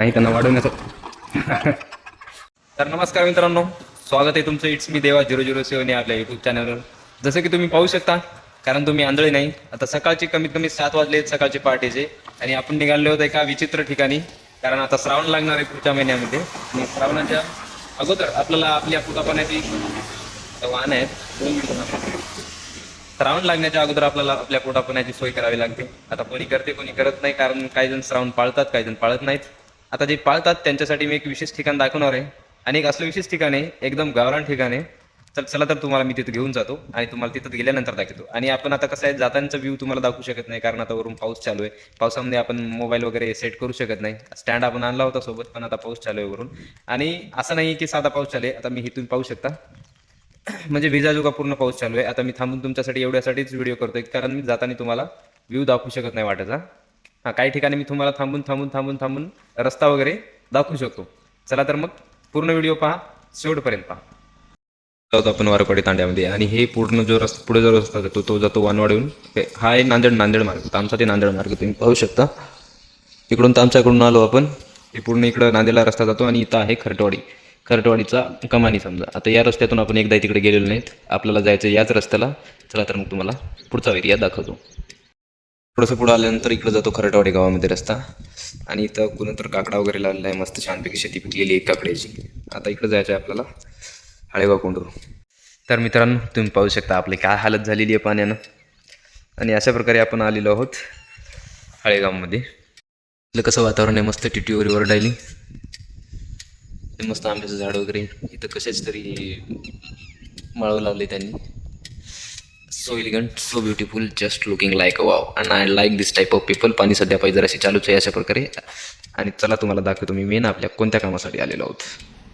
नाही त्यांना वाढवण्याचं. तर नमस्कार मित्रांनो, स्वागत आहे तुमचं. इट्स मी देवा 007 आपल्या यूट्यूब चॅनलवर. जसं की तुम्ही पाहू शकता, कारण तुम्ही आंधळे नाही. आता सकाळचे कमीत कमी 7 वाजले सकाळचे पहाटेचे, आणि आपण निघालो होतो एका विचित्र ठिकाणी. कारण आता श्रावण लागणार आहे पुढच्या महिन्यामध्ये, आणि श्रावणाच्या अगोदर आपल्याला आपल्या पोटापाण्याची वाहन आहेत. श्रावण लागण्याच्या अगोदर आपल्याला आपल्या पोटापाण्याची सोय करावी लागते. आता कोणी करते कोणी करत नाही, कारण काही जण श्रावण पाळतात, काही जण पाळत नाहीत. आता जे पाळतात त्यांच्यासाठी मी एक विशेष ठिकाण दाखवणार आहे, आणि एक असलं विशेष ठिकाण आहे, एकदम गावरान ठिकाण आहे. तर चला, तर तुम्हाला मी तिथे घेऊन जातो आणि तुम्हाला तिथं गेल्यानंतर दाखवतो. आणि आपण आता कसं आहे, जातानाचा व्ह्यू तुम्हाला दाखवू शकत नाही, कारण आता वरून पाऊस चालू आहे. पावसामध्ये आपण मोबाईल वगैरे सेट करू शकत नाही. स्टँड आपण आणला होता सोबत, पण आता पाऊस चालू आहे वरून. आणि असं नाही की साधा पाऊस चालू आहे. आता मी इथून पाहू शकता, म्हणजे विजाजुगा पूर्ण पाऊस चालू आहे. आता मी थांबून तुमच्यासाठी एवढ्यासाठीच व्हिडिओ करतोय, कारण मी जाताना तुम्हाला व्ह्यू दाखवू शकत नाही वाटेचा. हां, काही ठिकाणी मी तुम्हाला थांबून थांबून थांबून थांबून रस्ता वगैरे दाखवू शकतो. चला तर मग पूर्ण व्हिडिओ पहा, शेवटपर्यंत पहा. जातो आपण वारकवाडी तांड्यामध्ये, आणि हे पूर्ण जो रस्ता पुढे जो रस्ता जातो तो जातो वानवाडीहून. हा आहे नांदेड मार्ग, तर आमचा ते नांदेड मार्ग तुम्ही पाहू शकता. इकडून तर आमच्याकडून आलो आपण, हे पूर्ण इकडं नांदेडला रस्ता जातो, आणि इथं आहे खरटवाडीचा कमानी समजा. आता या रस्त्यातून आपण एकदा तिकडे गेलेलो नाहीत, आपल्याला जायचं याच रस्त्याला. चला तर मग तुम्हाला पुढचा एरिया दाखवतो. थोडंसं पुढं आल्यानंतर इकडं जातो खरटवाडी गावामध्ये रस्ता, आणि इथं कुणीतर काकडा वगैरे लावलेला आहे, मस्त छानपैकी शेती पिकलेली आहे काकड्याची. आता इकडं जायचं आहे आपल्याला, हाळेगाव कोंडूर. तर मित्रांनो, तुम्ही पाहू शकता आपली काय हालत झालेली आहे पाण्यानं, आणि अशा प्रकारे आपण आलेलो आहोत हाळेगावमध्ये. इथलं कसं वातावरण आहे, मस्त टिटीवर ओरडायली, मस्त आंब्याचं झाड वगैरे. इथं कशाच तरी माळव लावले त्यांनी. So elegant, so beautiful, just looking like a wow, and I like this type of people. पाणी सध्या पाहिजे जराशी चालूच आहे अशा प्रकारे. आणि चला तुम्हाला दाखवतो मी मेन आपल्या कोणत्या कामासाठी आलेलो आहोत.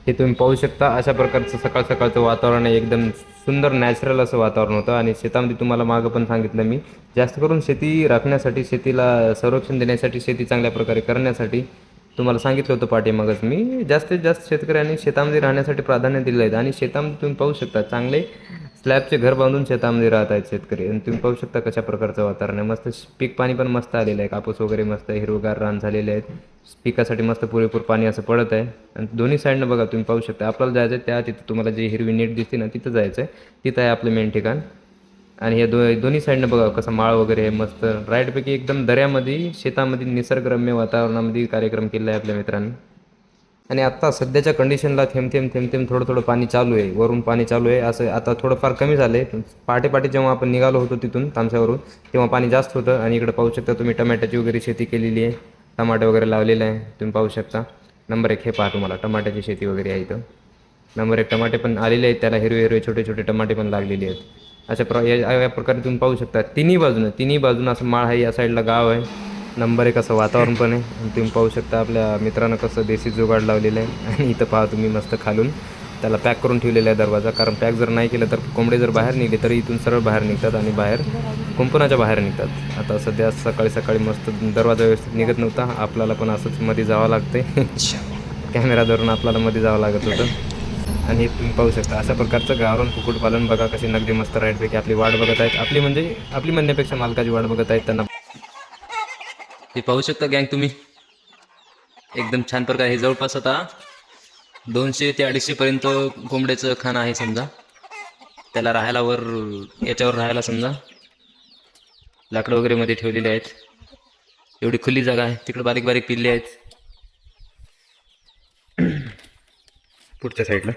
हे तुम्ही पाहू शकता, अशा प्रकारचं सकाळ सकाळचं वातावरण आहे. एकदम सुंदर नॅचरल असं वातावरण होतं. आणि शेतामध्ये तुम्हाला मागं पण सांगितलं मी, जास्त करून शेती राखण्यासाठी, शेतीला संरक्षण देण्यासाठी, शेती चांगल्या प्रकारे करण्यासाठी तुम्हाला सांगितलं होतं पाठीमागच मी. जास्तीत जास्त शेतकऱ्यांनी शेतामध्ये राहण्यासाठी प्राधान्य दिलं आहे. आणि शेतामध्ये तुम्ही पाहू शकता, चांगले स्लॅबचे घर बांधून शेतामध्ये राहत आहेत शेतकरी. आणि तुम्ही पाहू शकता कशा प्रकारचं वातावरण आहे. मस्त पीक पाणी पण मस्त आलेलं आहे, कापूस वगैरे मस्त हिरवगार रान झालेले आहेत. पिकासाठी मस्त पुरेपूर पाणी असं पडत आहे. आणि दोन्ही साईडनं बघा, तुम्ही पाहू शकता. आपल्याला जायचं आहे त्या तिथं, तुम्हाला जी हिरवी नेट दिसते ना, तिथं जायचं आहे. तिथं आहे आपलं मेन ठिकाण. आणि हे दोन्ही साईडनं बघा कसं माळ वगैरे आहे मस्त. राईटपैकी एकदम दऱ्यामध्ये, शेतामध्ये, निसर्गरम्य वातावरणामध्ये कार्यक्रम केला आहे आपल्या मित्रांनी. आणि आत्ता सध्याच्या कंडिशनला थेंब थेंब थेंब थेंब थोडं थोडं पाणी चालू आहे, वरून पाणी चालू आहे. असं आता थोडंफार कमी झालं आहे. पहाटे पहाटे जेव्हा आपण निघालो होतो तिथून तामसावरून, तेव्हा पाणी जास्त होतं. आणि इकडं पाहू शकता तुम्ही, टमॅट्याची वगैरे शेती केलेली आहे, टमाटे वगैरे लावलेलं आहे, तुम्ही पाहू शकता. नंबर 1 हे पहा, तुम्हाला टमाट्याची शेती वगैरे आहे इथं. नंबर 1 टमाटे पण आलेले आहेत, त्याला हिरवे हिरवे छोटे छोटे टमाटे पण लागलेले आहेत. या प्रकारे तुम्ही पाहू शकता, तिन्ही बाजूनं असं माळ आहे, या साईडला गाव आहे. नंबर 1 असं वातावरण पण आहे. आणि तुम्ही पाहू शकता आपल्या मित्रानं कसं देशी जुगाड लावलेलं आहे. आणि इथं पहा तुम्ही, मस्त खालून त्याला पॅक करून ठेवलेला आहे दरवाजा. कारण पॅक जर नाही केलं तर कोंबडे जर बाहेर निघले तर इथून सरळ बाहेर निघतात, आणि कुंपणाच्या बाहेर निघतात. आता सध्या सकाळी सकाळी मस्त दरवाजा व्यवस्थित निघत नव्हता, आपल्याला पण असंच मध्ये जावं लागते. कॅमेरा धरून आपल्याला मध्ये जावं लागत होतं. आणि तुम्ही पाहू शकता अशा प्रकारचं गावरान कुक्कुटपालन बघा, कशी नगदी मस्त राईटपैकी आपली वाट बघत आहेत. आपली म्हणण्यापेक्षा मालकाची वाट बघत आहेत त्यांना. हे पाहू शकता गँग तुम्ही, एकदम छान प्रकारे. हे जवळपास आता 200 ते 250 पर्यंत कोंबड्याचं खाणं आहे समजा. त्याला राहायला याच्यावर राहायला समजा लाकडं वगैरे मध्ये ठेवलेले आहेत. एवढी खुली जागा आहे. तिकडे बारीक बारीक पिल्ले आहेत पुढच्या साईडला.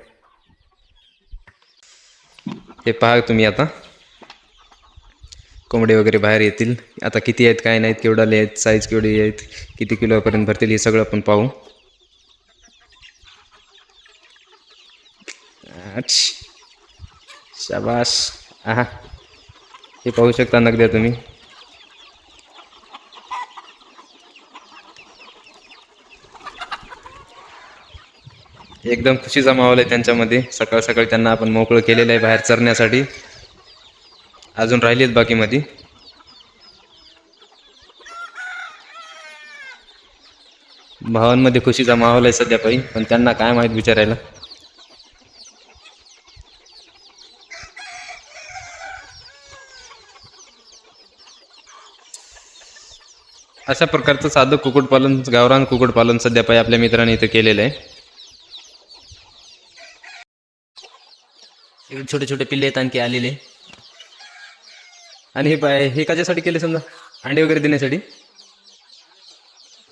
हे पहा तुम्ही, आता कोंबडे वगैरे बाहेर येतील. आता किती आहेत, काय नाहीत, केवढाले आहेत, साईज केवढी आहेत, किती किलोपर्यंत भरतील, हे सगळं आपण पाहू. शाबास. आहा, हे पाहू शकता नगद्या तुम्ही. एकदम खुशीचा माहोल आहे त्यांच्यामध्ये. सकाळ सकाळी त्यांना आपण मोकळं केलेलं आहे बाहेर चरण्यासाठी. अजून राहिलीत बाकीमध्ये. भावांमध्ये खुशीचा माहोल आहे सध्या काही, पण त्यांना काय माहीत विचारायला. अशा प्रकारचं साधं कुक्कुटपालन, गावरान कुक्कुटपालन सध्या पाय आपल्या मित्राने इथं केलेलं आहे. इकडे छोटे छोटे पिल्ले आहेत आणखी आलेले. आणि हे पाय हे कशासाठी केले समजा, अंडे वगैरे देण्यासाठी.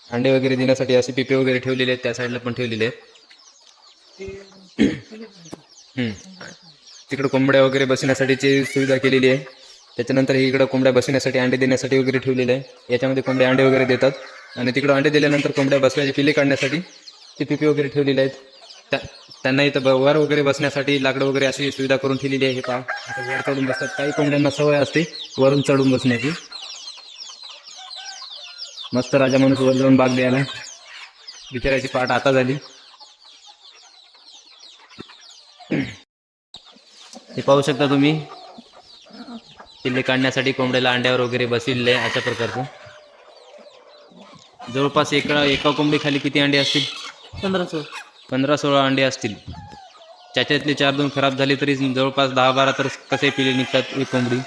अंडे वगैरे देण्यासाठी असे पिपे वगैरे ठेवलेले आहेत, त्या साईडला पण ठेवलेले आहेत. हम्म. तिकडे कोंबड्या वगैरे बसण्यासाठीची सुविधा केलेली आहे. त्याच्यानंतर इकडं कोंबड्या बसण्यासाठी, अंडे देण्यासाठी वगैरे ठेवलेलं आहे. याच्यामध्ये कोंबड्या अंडे वगैरे देतात. आणि तिकडं अंडे दिल्यानंतर कोंबड्या बसल्याचे पिल्ले काढण्यासाठी ते पिपे वगैरे ठेवलेले आहेत. त्यांना इथं वर वगैरे बसण्यासाठी लाकडं वगैरे अशी सुविधा करून ठेवलेली आहे. हे पहा, आता वर चढून बसतात. काही कोंबड्यांना सवय असते वरून चढून बसण्याची. मस्त राजा माणूस वर जाऊन बाग द्यायला, बिचाराची पाठ आता झाली. हे पाहू शकता तुम्ही, पिल्ले काढण्यासाठी कोंबड्याला अंड्यावर वगैरे बसविले आहे अशा प्रकारचं. जवळपास एका कोंबडी खाली किती अंडे असतील? 15-16 अंडे असतील. त्याच्यातले 4-2 खराब झाले तरी जवळपास 10-12 तर कसे पिल्ले निघतात एक कोंबडी.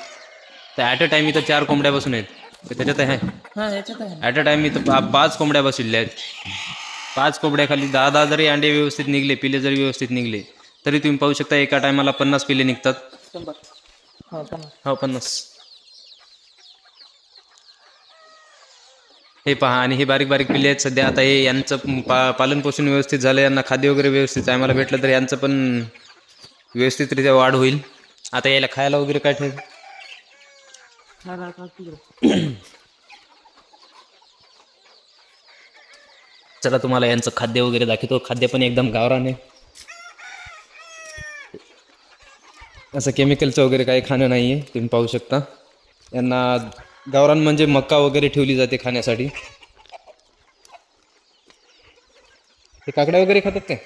तर ॲट अ टाइम इथं 4 कोंबड्या बसून आहेत. त्याच्यात आहे ॲट अ टाइम इथं 5 कोंबड्या बसविल्या आहेत. 5 कोंबड्या खाली 10-10 जरी अंडे व्यवस्थित निघले, पिल्ले जरी व्यवस्थित निघले, तरी तुम्ही पाहू शकता एका टायमाला 50 पिल्ले निघतात. हो 50. हे पहा, आणि हे बारीक बारीक पिल्ले आहेत सध्या. आता हे यांचं पालन पोषण व्यवस्थित झालं, यांना खाद्य वगैरे व्यवस्थित टायमाला भेटलं तर यांचं पण व्यवस्थितरित्या वाढ होईल. आता याला खायला वगैरे काय ठेव. चला तुम्हाला यांचं खाद्य वगैरे दाखवतो. खाद्य पण एकदम गावरान आहे, असं केमिकलचं वगैरे काही खाणं नाही आहे. तुम्ही पाहू शकता यांना गावरान म्हणजे मका वगैरे ठेवली जाते खाण्यासाठी. हे काकड्या वगैरे खातात काय?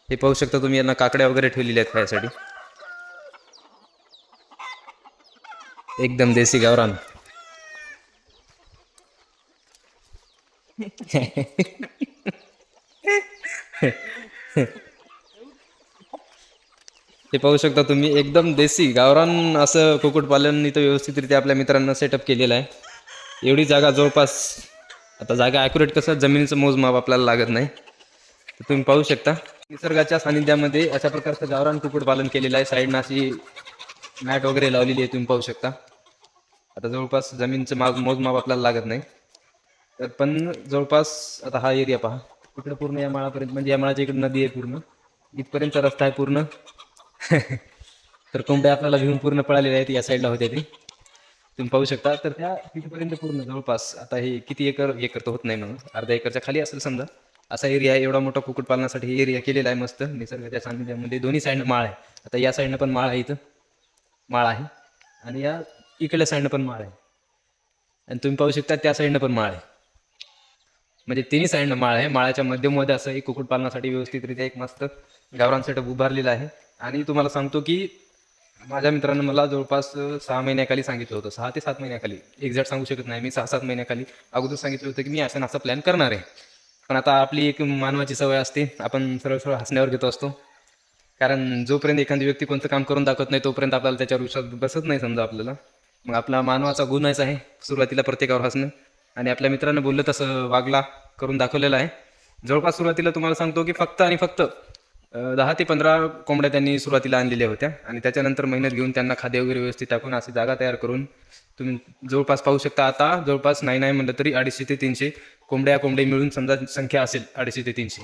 हे पाहू शकता तुम्ही, यांना काकड्या वगैरे ठेवलेल्या आहेत खाण्यासाठी. एकदम देसी गावरान. हे पाहू शकता तुम्ही, एकदम देसी गावरान असं कुक्कुटपालन इथं व्यवस्थितरित्या आपल्या मित्रांना सेटअप केलेलं आहे. एवढी जागा जवळपास, आता जागा ॲक्युरेट कसं जमिनीचं मोजमाप आपल्याला लागत नाही. तर तुम्ही पाहू शकता निसर्गाच्या सानिध्यामध्ये अशा प्रकारचं गावरान कुक्कुटपालन केलेलं आहे. साईडनं अशी मॅट वगैरे लावलेली आहे, तुम्ही पाहू शकता. आता जवळपास जमिनीचं मोजमाप आपल्याला लागत नाही. तर पण जवळपास आता हा एरिया पहा, इकडे पूर्ण या माळापर्यंत, म्हणजे या माळाच्या इकडे नदी आहे पूर्ण, इथपर्यंत रस्ता आहे पूर्ण. तर कोंबड्या आपल्याला घेऊन पूर्ण पळालेल्या आहेत. या साईडला होत्या ते तुम्ही पाहू शकता. तर त्या तिथपर्यंत पूर्ण जवळपास, आता हे किती एकर तर होत नाही म्हणून, अर्धा एकरच्या खाली असेल समजा, असा एरिया आहे. एवढा मोठा कुक्कुटपालनासाठी हे एरिया केलेला आहे मस्त निसर्गाच्या सानिध्यामध्ये. दोन्ही साईडनं माळ आहे. आता या साईडनं पण माळ आहे, इथं माळ आहे, आणि या इकडल्या साईडनं पण माळ आहे, आणि तुम्ही पाहू शकता त्या साईडनं पण माळ आहे. म्हणजे तिन्ही साईडनं माळ आहे. माळाच्या मध्यमध्ये असं एक कुक्कुटपालनासाठी व्यवस्थितरित्या एक मस्त गावरान सेटअप उभारलेला आहे. आणि तुम्हाला सांगतो की माझ्या मित्रानं मला जवळपास 6 महिन्याखाली सांगितलं होतं, 6 ते 7 महिन्याखाली, एक्झॅक्ट सांगू शकत नाही मी, 6-7 महिन्याखाली अगोदर सांगितलं होतं की मी असं नाचा प्लॅन करणार आहे. पण आता आपली एक मानवाची सवय असते, आपण सरळ सरळ हसण्यावर घेतो असतो. कारण जोपर्यंत एखादी व्यक्ती कोणतं काम करून दाखवत नाही तोपर्यंत आपल्याला त्याच्यावर विश्वास बसत नाही समजा आपल्याला. मग आपला मानवाचा गुणच आहे सुरुवातीला प्रत्येकावर हसणं, आणि आपल्या मित्रानं बोललं तसं वागला, करून दाखवलेलं आहे. जवळपास सुरुवातीला तुम्हाला सांगतो की फक्त आणि फक्त 10 ते 15 कोंबड्या त्यांनी सुरुवातीला आणलेल्या होत्या, आणि त्याच्यानंतर मेहनत घेऊन त्यांना खाद्य वगैरे व्यवस्थित टाकून अशी जागा तयार करून तुम्ही जवळपास पाहू शकता. आता जवळपास नाही म्हणलं तरी 250 ते 300 कोंबडी मिळून समजा संख्या असेल 250 ते 300.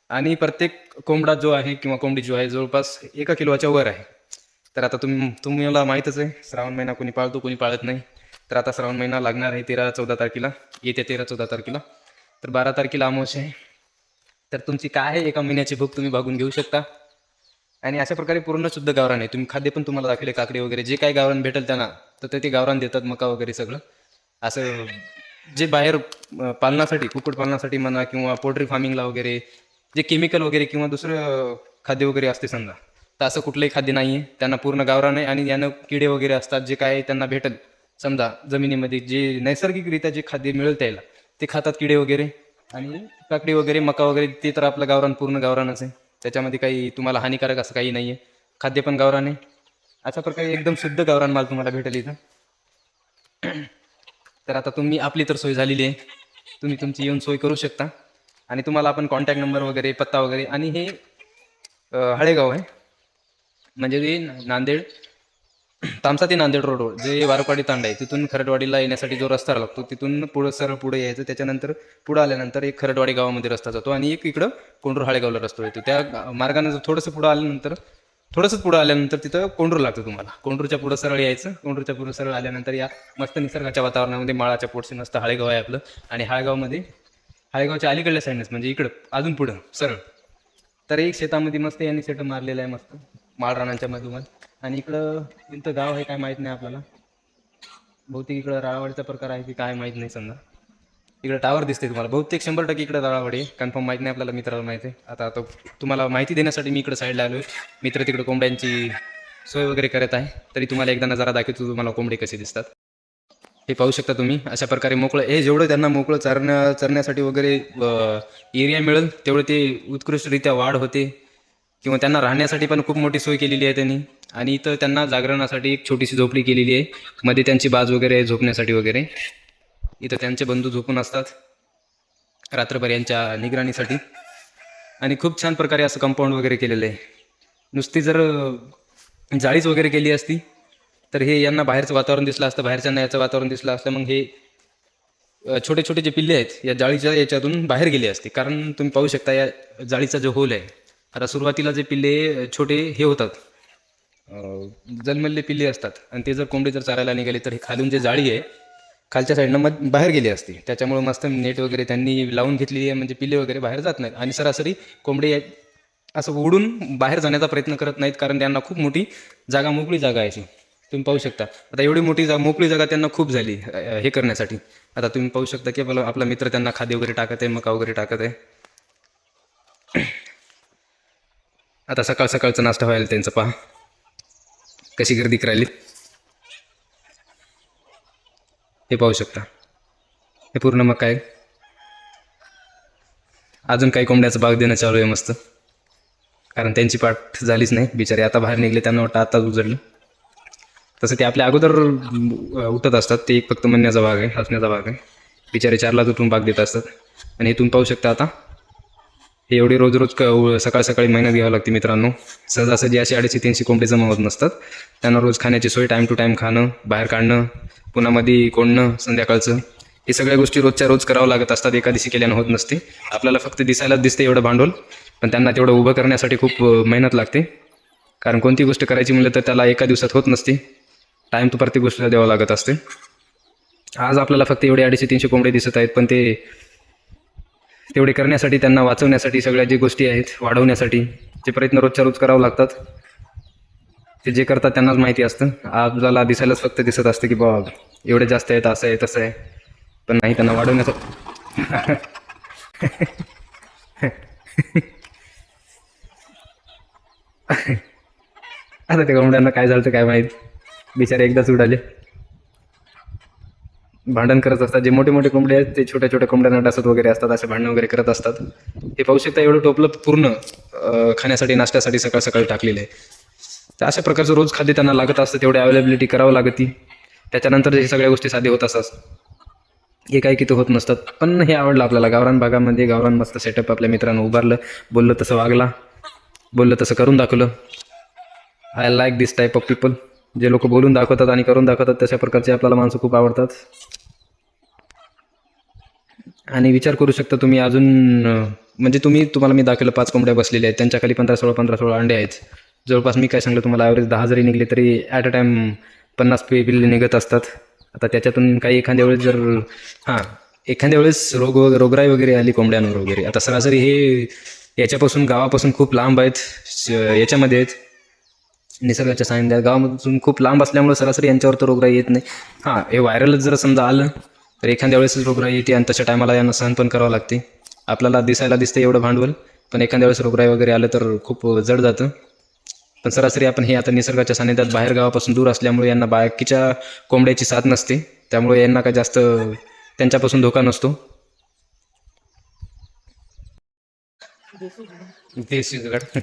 आणि प्रत्येक कोंबडा जो आहे किंवा कोंबडी जो आहे जवळपास 1 किलोच्या वर आहे. तर आता तुम्हाला माहीतच आहे, श्रावण महिना कोणी पाळतो कोणी पाळत नाही. तर आता श्रावण महिना लागणार आहे 13-14 तारखेला, येत्या 13-14 तारखेला. तर 12 तारखेला अमावस्या आहे. तर तुमची काय आहे एका महिन्याची भूक तुम्ही भागून घेऊ शकता. आणि अशा प्रकारे पूर्ण शुद्ध गावरान आहे. तुम्ही खाद्य पण तुम्हाला दाखवले, काकडे वगैरे जे काही गावरान भेटेल त्यांना, तर ते गावरान देतात, मका वगैरे सगळं. असं जे बाहेर पालनासाठी, कुक्कुटपालनासाठी म्हणा किंवा पोल्ट्री फार्मिंगला वगैरे जे केमिकल वगैरे किंवा दुसरं खाद्य वगैरे असते समजा, तर असं कुठलंही खाद्य नाही आहे. त्यांना पूर्ण गावरान आहे, आणि यानं किडे वगैरे असतात जे काय त्यांना भेटेल समजा जमिनीमध्ये, जे नैसर्गिकरित्या जे खाद्य मिळेल त्याला ते खातात किडे वगैरे. आणि काकडी वगैरे मका वगैरे ते तर आपलं गावरान पूर्ण गावरानच आहे. त्याच्यामध्ये काही तुम्हाला हानिकारक असं काही नाही आहे. खाद्य पण गावरान आहे. अशा प्रकारे एकदम शुद्ध गावरान माल तुम्हाला भेटेल इथं. तर आता तुम्ही आपली तर सोय झालेली आहे, तुम्ही तुमची येऊन सोय करू शकता. आणि तुम्हाला आपण कॉन्टॅक्ट नंबर वगैरे पत्ता वगैरे, आणि हे हळेगाव आहे, म्हणजे ते नांदेड तामसा ते नांदेड रोडवर जे वारपाडी तांडा आहे तिथून खरडवाडीला येण्यासाठी जो रस्ता लागतो तिथून पुढं सरळ पुढे यायचं. त्याच्यानंतर पुढं आल्यानंतर एक खरडवाडी गावामध्ये रस्ता जातो आणि एक इकडं कोंडूर हाळेगावला रस्ता येतो. त्या मार्गाने जर थोडंसं पुढं आल्यानंतर, थोडंसंच पुढं आल्यानंतर तिथं कोंडूर लागतं तुम्हाला. कोंडूरच्या पुढं सरळ यायचं. कोंडूरच्या पुढं सरळ आल्यानंतर या मस्त निसर्गाच्या वातावरणामध्ये माळाच्या पोटचे मस्त हाळेगाव आहे आपलं. आणि हाळेगावमध्ये, हाळेगावच्या अलीकडल्या साईडनेच म्हणजे इकडं अजून पुढं सरळ, तर एक शेतामध्ये मस्त यांनी सेट मारलेलं आहे मस्त माळरानांच्या मधोमध. आणि इकडं कोणतं गाव आहे काय माहीत नाही आपल्याला, बहुतेक इकडं राळावाडीचा प्रकार आहे की काय माहीत नाही. समजा इकडे टावर दिसते तुम्हाला, बहुतेक 100% इकडे राळावाडी आहे, कन्फर्म माहीत नाही आपल्याला, मित्राला माहिती आहे. आता तुम्हाला माहिती देण्यासाठी मी इकडे साईडला आलो आहे. मित्र तिकडे कोंबड्यांची सोय वगैरे करत आहे, तरी तुम्हाला एकदा नजारा दाखवतो तुम्हाला कोंबडे कसे दिसतात. हे पाहू शकता तुम्ही, अशा प्रकारे मोकळं, हे जेवढं त्यांना मोकळं चरण्यासाठी वगैरे एरिया मिळेल तेवढं ते उत्कृष्टरित्या वाढ होते. किंवा त्यांना राहण्यासाठी पण खूप मोठी सोय केलेली आहे त्यांनी. आणि इथं त्यांना जागरणासाठी एक छोटीशी झोपडी केलेली आहे, मध्ये त्यांची बाज वगैरे आहे झोपण्यासाठी वगैरे. इथं त्यांचे बंधू झोपून असतात रात्रभर यांच्या निगराणीसाठी. आणि खूप छान प्रकारे असं कंपाऊंड वगैरे केलेलं आहे. नुसती जर जाळीच वगैरे केली असती तर हे यांना बाहेरचं वातावरण दिसलं असतं, बाहेरच्यांना याचं वातावरण दिसलं असतं, मग हे छोटे छोटे जे पिल्ले आहेत या जाळीच्या याच्यातून बाहेर गेले असते. कारण तुम्ही पाहू शकता या जाळीचा जो होल आहे, आता सुरुवातीला जे पिल्ले छोटे हे होतात, जन्मलेले पिल्ले असतात, आणि ते जर कोंबडी जर चारायला निघाले तर हे खालून जे जाळी आहे खालच्या साईडनं मग बाहेर गेली असते. त्याच्यामुळे मस्त नेट वगैरे त्यांनी लावून घेतलेली आहे, म्हणजे पिल्ले वगैरे बाहेर जात नाहीत. आणि सरासरी कोंबडी असं उडून बाहेर जाण्याचा प्रयत्न करत नाहीत, कारण त्यांना खूप मोठी जागा, मोकळी जागा आहे. तुम्ही पाहू शकता आता एवढी मोठी मोकळी जागा त्यांना खूप झाली हे करण्यासाठी. आता तुम्ही पाहू शकता की आपला मित्र त्यांना खाद्य वगैरे टाकत आहे, मका वगैरे टाकत आहे. आता सकाळ सकाळचा नाश्ता व्हायला त्यांचं पहा कशी गर्दी करायली. हे पाहू शकता, हे पूर्ण मका आहे. अजून काही कोंबड्याचा भाग देणं चालू आहे मस्त, कारण त्यांची पाठ झालीच नाही बिचारे, आता बाहेर निघले, त्यांना वाटतं आताच उजडलं. तसं ते आपल्या अगोदर उठत असतात, ते एक फक्त म्हणण्याचा भाग आहे, हसण्याचा भाग आहे. बिचारे 4लाच उठून भाग देत असतात. आणि इथून पाहू शकता आता हे एवढी रोज रोज सकाळ सकाळी मेहनत घ्यावं लागते मित्रांनो. सहजासहजी अशी 250-300 कोंबडी जमा होत नसतात. त्यांना रोज खाण्याची सोय, टाईम टू टाईम खाणं, बाहेर काढणं, पुन्हा मध्ये कोंडणं संध्याकाळचं, हे सगळ्या गोष्टी रोजच्या रोज करावं लागत असतात. एका दिवशी केल्यानं होत नसते. आपल्याला फक्त दिसायलाच दिसते एवढं भांडवल, पण त्यांना तेवढं उभं करण्यासाठी खूप मेहनत लागते. कारण कोणती गोष्ट करायची म्हणलं तर त्याला एका दिवसात होत नसते, टाईम तो प्रत्येक गोष्टीला द्यावा लागत असते. आज आपल्याला फक्त एवढे 250-300 कोंबडे दिसत आहेत, पण ते तेवढे करण्यासाठी, त्यांना वाचवण्यासाठी, सगळ्या जी गोष्टी आहेत वाढवण्यासाठी जे प्रयत्न रोजच्या रोज करावं लागतात, ते जे करतात त्यांनाच माहिती असतं. आपल्याला दिसायलाच फक्त दिसत असतं की बाबा एवढे जास्त आहेत, असं आहे तसं आहे, पण नाही, त्यांना वाढवण्यासाठी. आता त्या कोंबड्यांना काय झालं काय माहीत, बिचारे एकदाच उडाले. भांडण करत असतात. जे मोठे मोठे कोंबडे आहेत ते छोट्या छोट्या कोंबड्यांना डासत वगैरे असतात, असे भांडणं वगैरे करत असतात. हे पाहू शकता एवढं टोपलं पूर्ण खाण्यासाठी, नाश्त्यासाठी सकाळ सकाळी टाकलेलं आहे. तर अशा प्रकारचं रोज खाद्य त्यांना लागत असतं, तेवढी अवेलेबिलिटी करावं लागते. त्याच्यानंतर हे सगळ्या गोष्टी साध्य होत असतात, हे काही किती होत नसतात. पण हे आवडलं आपल्याला गावरान भागामध्ये, गावरान मस्त सेटअप आपल्या मित्रांनो उभारलं, बोललं तसं वागला, बोललं तसं करून दाखवलं. I like this type of people, जे लोक बोलून दाखवतात आणि करून दाखवतात तशा प्रकारचे आपल्याला माणसं खूप आवडतात. आणि विचार करू शकता तुम्ही अजून म्हणजे तुम्हाला मी दाखवलं 5 कोंबड्या बसलेल्या आहेत, त्यांच्या खाली 15-16 अंडे आहेत. जवळपास मी काय सांगलं तुम्हाला, ॲव्हरेज 10 जरी निघले तरी ॲट अ टाईम 50 पिल्ले निघत असतात. आता त्याच्यातून काही एखाद्या वेळेस जर एखाद्या वेळेस रोगराई वगैरे आली कोंबड्यांवर वगैरे, आता सरासरी हे याच्यापासून, गावापासून खूप लांब आहेत, याच्यामध्ये आहेत निसर्गाच्या सानिध्यात, गावामधून खूप लांब असल्यामुळे सरासरी यांच्यावर तर रोगराई येत नाही. हे व्हायरलच जर समजा आलं तर एखाद्या वेळेस रोगराई येते, आणि तशा टायमाला यांना सहन पण करावं लागते. आपल्याला दिसायला दिसतं एवढं भांडवल, पण एखाद्या वेळेस रोगराई वगैरे आलं तर खूप जड जातं. पण सरासरी आपण हे आता निसर्गाच्या सानिध्यात बाहेर गावापासून दूर असल्यामुळे यांना बाकीच्या कोंबड्याची साथ नसते, त्यामुळे यांना काय जास्त त्यांच्यापासून धोका नसतो. देशी जुगाड.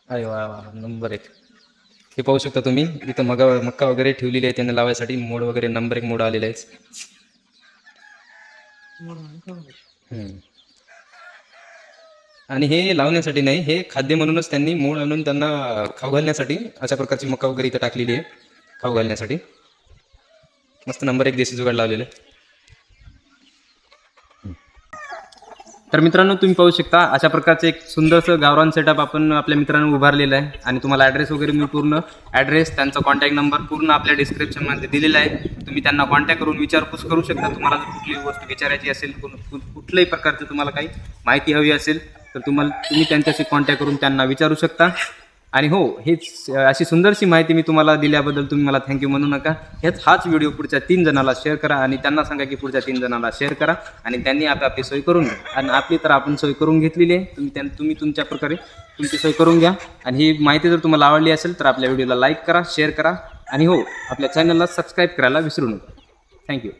अरे वा वा, नंबर 1. हे पाहू शकता तुम्ही इथं मक्का वगैरे ठेवलेली आहे त्यांना लावायसाठी. मोड वगैरे नंबर 1 मोड आलेला आहे. आणि हे लावण्यासाठी नाही, हे खाद्य म्हणूनच त्यांनी मोड आणून त्यांना खाऊ घालण्यासाठी अशा प्रकारची मका वगैरे इथं टाकलेली आहे खाऊ घालण्यासाठी. मस्त नंबर 1 देशी जुगाड लावलेलं आहे. तर मित्रांनो तुम्ही पाहू शकता अशा प्रकारचं एक सुंदरसं गावरान सेटअप आपण आपल्या मित्रांनो उभारलेलं आहे. आणि तुम्हाला ॲड्रेस वगैरे मी पूर्ण ॲड्रेस त्यांचा कॉन्टॅक्ट नंबर पूर्ण आपल्या डिस्क्रिप्शनमध्ये दिलेला आहे. तुम्ही त्यांना कॉन्टॅक्ट करून विचारपूस करू शकता. तुम्हाला जर कुठलीही गोष्ट विचारायची असेल, कुठल्याही प्रकारचं तुम्हाला काही माहिती हवी असेल तर तुम्ही त्यांच्याशी कॉन्टॅक्ट करून त्यांना विचारू शकता. आणि हो, हेच अशी सुंदरशी माहिती मी तुम्हाला दिल्याबद्दल तुम्ही मला थँक्यू म्हणू नका. हाच व्हिडिओ पुढच्या 3 जणाला शेअर करा आणि त्यांना सांगा की पुढच्या 3 जणाला शेअर करा आणि त्यांनी आपली सोय करून घ्या. आणि आपली तर आपण सोय करून घेतलेली आहे. तुम्ही तुमच्या प्रकारे तुमची सोय करून घ्या. आणि ही माहिती जर तुम्हाला आवडली असेल तर आपल्या व्हिडिओला लाईक करा, शेअर करा आणि हो, आपल्या चॅनलला सबस्क्राईब करायला विसरू नका. थँक्यू.